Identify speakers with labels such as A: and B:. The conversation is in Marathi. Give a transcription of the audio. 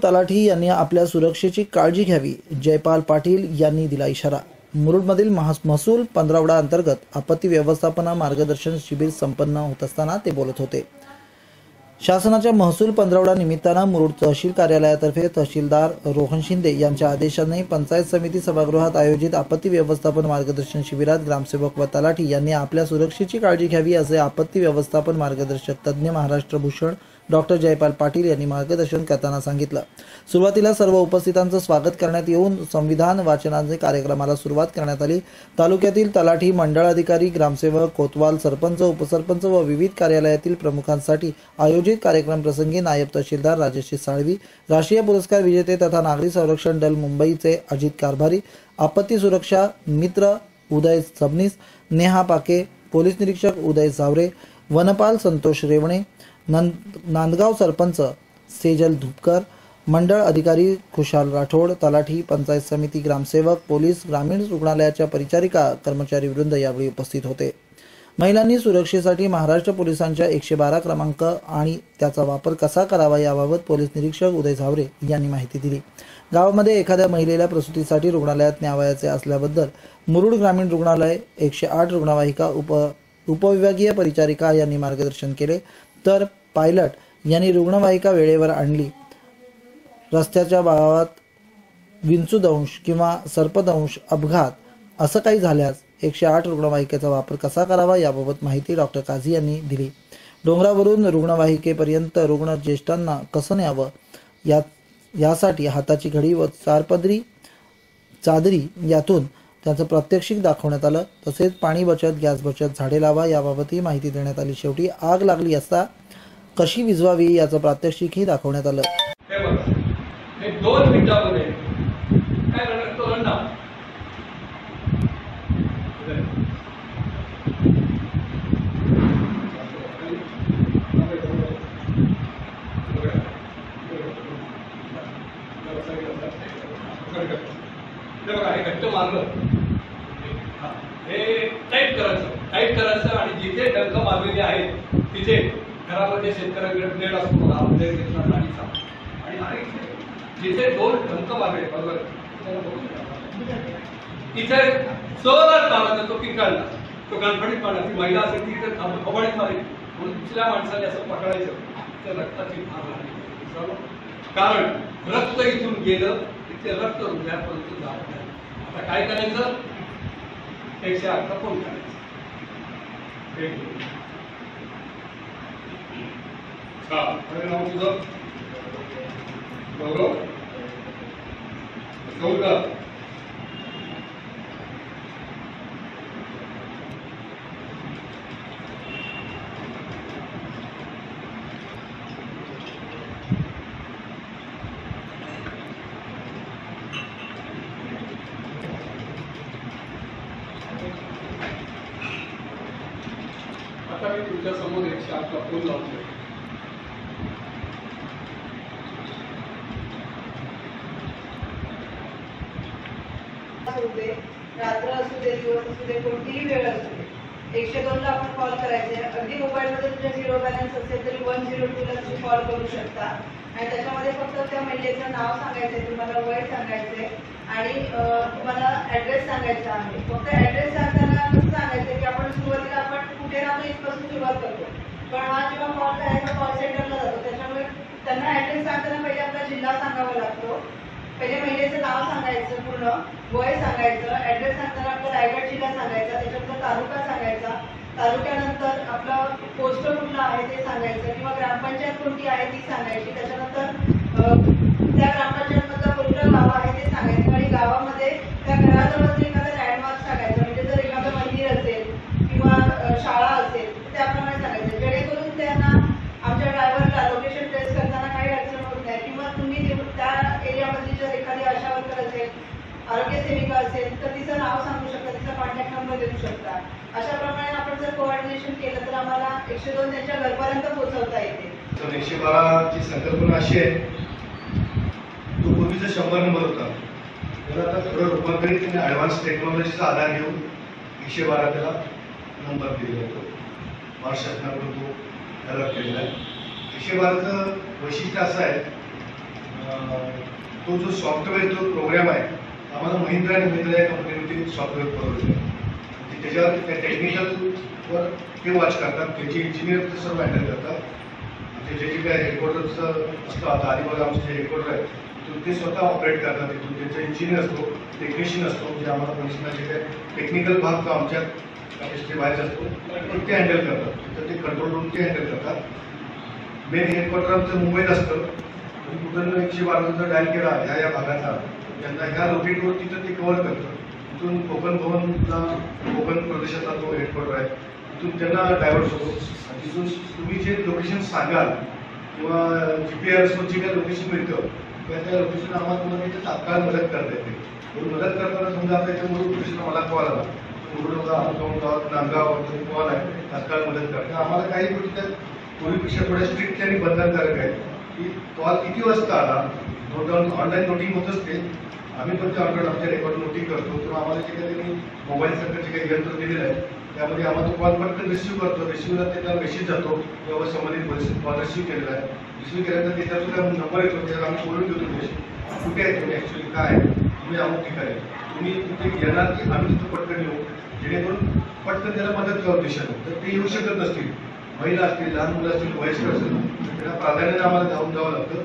A: तलाठी यांनी आपल्या सुरक्षेची काळजी घ्यावी, जयपाल पाटील यांनी दिला इशारा। मुरुडमधील महसूल पंधरवडा अंतर्गत आपत्ती व्यवस्थापन मार्गदर्शन शिबिर संपन्न होत असताना ते बोलत होते। शासनाच्या महसूल पंधरवडा निमित्तानं मुरुड तहसील कार्यालयातर्फे तहसीलदार रोहन शिंदे यांच्या आदेशाने पंचायत समिती सभागृहात आयोजित आपत्ती व्यवस्थापन मार्गदर्शन शिबिरात ग्रामसेवक व तलाठी यांनी आपल्या सुरक्षेची काळजी घ्यावी असे आपत्ती व्यवस्थापन मार्गदर्शक तज्ञ महाराष्ट्र भूषण डॉक्टर जयपाल पाटील यांनी मार्गदर्शन करताना सांगितलं। सुरुवातीला सर्व उपस्थितांचं स्वागत करण्यात येऊन संविधान वाचनाचे कार्यक्रमाला सुरुवात करण्यात आली। तालुक्यातील तलाठी, मंडळ अधिकारी, ग्रामसेवक, कोतवाल, सरपंच, उपसरपंच व विविध कार्यालयातील प्रमुखांसाठी आयोजित कार्यक्रम प्रसंगी नायब तहसीलदार राजेश साळवी, राष्ट्रीय पुरस्कार विजेते तथा नागरी संरक्षण दल मुंबईचे अजित कारभारी, आपत्ती सुरक्षा मित्र उदय सबनीस, नेहा पाके, पोलीस निरीक्षक उदय सावरे, वनपाल संतोष रेवणे, नांदगाव सरपंच सेजल धुपकर, मंडळ अधिकारी खुशाल राठोड, तलाठी, पंचायत समिती, ग्रामसेवक, पोलीस, ग्रामीण रुग्णालयाच्या परिचारिका, कर्मचारी वृंद यावेळी उपस्थित होते। महिलांनी सुरक्षेसाठी महाराष्ट्र पोलिसांच्या 112 क्रमांक आणि त्याचा वापर कसा करावा याबाबत पोलीस निरीक्षक उदय सावरे यांनी माहिती दिली। गावामध्ये एखाद्या महिलेला प्रसूतीसाठी रुग्णालयात न्यावयाचे असल्याबद्दल मुरुड ग्रामीण रुग्णालय 108 रुग्णवाहिका उपविभागीय परिचारिका यांनी मार्गदर्शन केले, तर पायलट यांनी रुग्णवाहिका वेळेवर आणली। रस्त्याच्या भागात विंचूदंश किंवा सर्पदंश अपघात असं काही झाल्यास 108 रुग्णवाहिकेचा वापर कसा करावा याबाबत माहिती डॉक्टर काझी यांनी दिली। डोंगरावरून रुग्णवाहिकेपर्यंत रुग्ण ज्येष्ठांना कसं न्यावं यासाठी हाताची घडी व चारपदरी चादरी यातून त्याचं प्रात्यक्षिक दाखवण्यात आलं। तसेच पाणी बचत, गॅस बचत, झाडे लावा याबाबतही माहिती देण्यात आली। शेवटी आग लागली असता कशी विझवावी याचं प्रात्यक्षिकही दाखवण्यात आलं।
B: हे 2 मिनिटांमध्ये काय करतो ना हे घट्ट मारलं, हे टाईट करायचं आणि जिथे डंक मारलेले आहेत तिथे घरामध्ये शेतकऱ्याकडे ब्लेड असतो बघा, ब्लेड घेतला आणि जिथे 2 डंक मारले बरोबर तिथे सहज मारला, तो पिकाळला, तो गणपणीत मारला, ती महिला असेल ती खबडीत मारली म्हणून दुसऱ्या माणसाने असं पकडायचं, त्या रक्ताची धार लागली, कारण रक्त इथून गेलं तिथे रक्त हृदयापर्यंत जात नाही। आता काय करायचं, 108 फोन करायचं। नाव तुझं गौरव गौरव आता मी तुमच्या समोर 108 ला फोन लावतोय।
C: रात्र असू दे, दिवस असू दे, कोणतीही वेळ असू दे, 102 ला आपण कॉल करायचे। अगदी मोबाईलमध्ये तुमच्या 0 बॅलन्स असेल तरी 102 ला तुम्ही कॉल करू शकता आणि त्याच्यामध्ये फक्त त्या महिलेचं नाव सांगायचंय, तुम्हाला वय सांगायचंय आणि तुम्हाला ऍड्रेस सांगायचा आहे। फक्त ऍड्रेस सांगताना कसं सांगायचं की आपण सुरुवातीला आपण कुठे राहतो इथपासून सुरुवात करतो, पण हा जेव्हा कॉल करायचा कॉल सेंटरला जातो त्याच्यामुळे त्यांना ऍड्रेस सांगताना पहिले आपला जिल्हा सांगावा लागतो, पहिले महिलेचं नाव सांगायचं, पूर्ण वय सांगायचं, ऍड्रेस सांगताना आपला रायगड जिल्हा सांगायचा, त्याच्यानंतर तालुका सांगायचा, तालुक्यानंतर आपला पोस्ट कुठला आहे ते सांगायचं किंवा ग्रामपंचायत कोणती आहे ती सांगायची, त्याच्यानंतर त्या ग्रामपंचायत मधलं कुठलं गाव आहे ते सांगायचं आणि गावामध्ये त्या घराजवळ एखादा लँडमार्क सांगायचं, म्हणजे जर एखादं मंदिर असेल किंवा शाळा असेल तर त्याप्रमाणे सांगायचं, जेणेकरून त्यांना आमच्या ड्रायव्हरला लोकेशन ट्रेस करताना काही अडचण होत नाही किंवा तुम्ही त्या एरियामध्ये जर एखादी आशा वर्कर असेल, आरोग्य सेविका असेल तर तिचं नाव सांगू शकता, तिचा कॉन्टॅक्ट नंबर देऊ शकता। अशा प्रमाणे आपण जर कोऑर्डिनेशन केलं तर आम्हाला 102 त्यांच्या घरपर्यंत पोहोचवता येते।
D: तर 112 ची संकल्पना अशी आहे, तो पूर्वीचा 100 नंबर होता, त्याला आता थोडं रूपांतरित आणि ॲडव्हान्स टेक्नॉलॉजीचा आधार घेऊन 112 त्याला नंबर दिला जातो। महाराष्ट्र शासनाकडून तो डेव्हलप केलेला आहे। 112चं वैशिष्ट्य असं आहे तो जो सॉफ्टवेअर जो प्रोग्राम आहे आम्हाला महिंद्रा आणि महिंद्रा या कंपनीने सॉफ्टवेअर पुरवलं त्याच्यावर त्या टेक्निकलवर ते वॉच करतात, त्याचे इंजिनियर ते सर्व हँडल करतात. त्याचे जे काय हेडक्वार्टरचं असतं आता अलिबाग आमचं जे हेडक्वार्टर आहे ते स्वतः ऑपरेट करतात. तिथून त्यांचा इंजिनियर असतो, टेक्निशियन असतो, म्हणजे आम्हाला पोलिसांना जे काय टेक्निकल भाग तो आमच्या कॅपॅसिटी बाहेर असतो ते हँडल करतात. तर ते कंट्रोल रूम ते हँडल करतात. मेन हेडक्वार्टर आमचं मुंबईत असतं. कुठं 112 जर डायल केला ह्या भागाचा त्यांना ह्या लोकेटवर तिथं ते कव्हर करतं. तिथून कोकण भवनला कोकण प्रदेशातला तो हेडक्वार्टर आहे तिथून त्यांना डायव्हर्ट होतो. तिथून तुम्ही जे लोकेशन सांगाल किंवा GPRSवर जे काही लोकेशन मिळतं त्या लोकेशन आम्हाला तुम्हाला तिथे तात्काळ मदत करता येते. मदत करताना समजा आता इथे मुरुड लोकेशन मला कॉल आला, मुरुड गावात नांदगाव कॉल आहे, तात्काळ मदत करता. आम्हाला काही गोष्टी त्या पूर्वीपेक्षा थोड्या स्ट्रिक्ट आणि बंधनकारक आहे की कॉल किती वाजता आला नोट डाऊन ऑनलाईन नोटिंग होतच ते. आम्ही पण ते ऑनलाईन आमच्या रेकॉर्ड नोटिंग करतो किंवा आम्हाला जे काही त्यांनी मोबाईलसारखं जे काही यंत्र दिलेलं आहे त्यामध्ये आम्हाला तो कॉल फक्त रिसिव्ह करतो. रिसिव्हला त्याचा मेसेज जातो किंवा संबंधित परिस्थिती कॉल रिसिव्ह केलेला आहे. रिसिव्ह केल्यानंतर त्याच्यावर सुद्धा नंबर येतो, त्याला आम्ही बोलून देतो त्याशी कुठे आहे तुम्ही, ॲक्च्युली काय आहे, तुम्ही अमुक ठिकाणी तुम्ही तिथे येणार की आम्ही तिथं पटकन येऊ जेणेकरून पटकन त्याला मदत करू देशात. तर ते येऊ शकत नसतील, महिला असतील, लहान मुलं असतील, वयस्कर असतील, त्यांना प्राधान्याने आम्हाला धावून जावं लागतं.